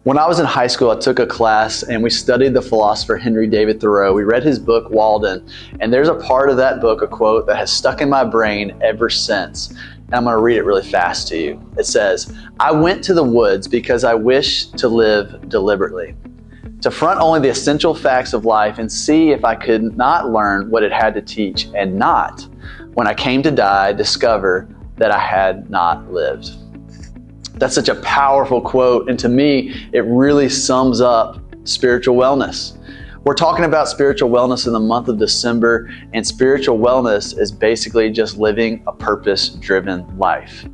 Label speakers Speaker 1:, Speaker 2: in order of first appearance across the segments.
Speaker 1: When I was in high school, I took a class and we studied the philosopher Henry David Thoreau. We read his book, Walden, and there's a part of that book, a quote, that has stuck in my brain ever since. And I'm going to read it really fast to you. It says, "I went to the woods because I wished to live deliberately, to front only the essential facts of life and see if I could not learn what it had to teach, and not, when I came to die, discover that I had not lived." That's such a powerful quote, and to me, it really sums up spiritual wellness. We're talking about spiritual wellness in the month of December, and spiritual wellness is basically just living a purpose-driven life.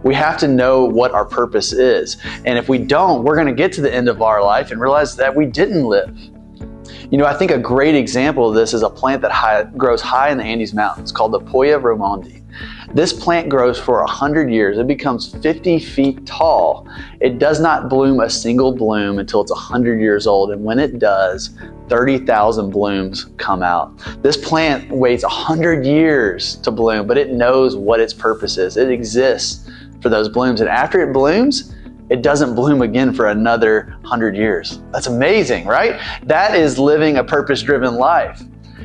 Speaker 1: We have to know what our purpose is, and if we don't, we're going to get to the end of our life and realize that we didn't live. You know, I think a great example of this is a plant that grows high in the Andes Mountains called the Poya Ramondi. This plant grows for 100 years. It becomes 50 feet tall. It does not bloom a single bloom until it's 100 years old, and when it does, 30,000 blooms come out. This plant waits 100 years to bloom, but it knows what its purpose is. It exists for those blooms, and after it blooms, it doesn't bloom again for another 100 years. That's amazing, right? That is living a purpose-driven life.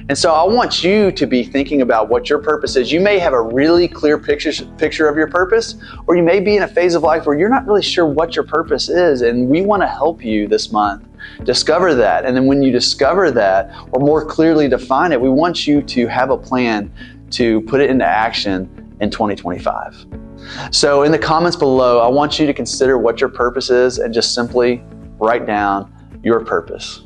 Speaker 1: And so I want you to be thinking about what your purpose is. You may have a really clear picture of your purpose, or you may be in a phase of life where you're not really sure what your purpose is, and we want to help you this month discover that. And then when you discover that, or more clearly define it, we want you to have a plan to put it into action in 2025. So in the comments below, I want you to consider what your purpose is and just simply write down your purpose.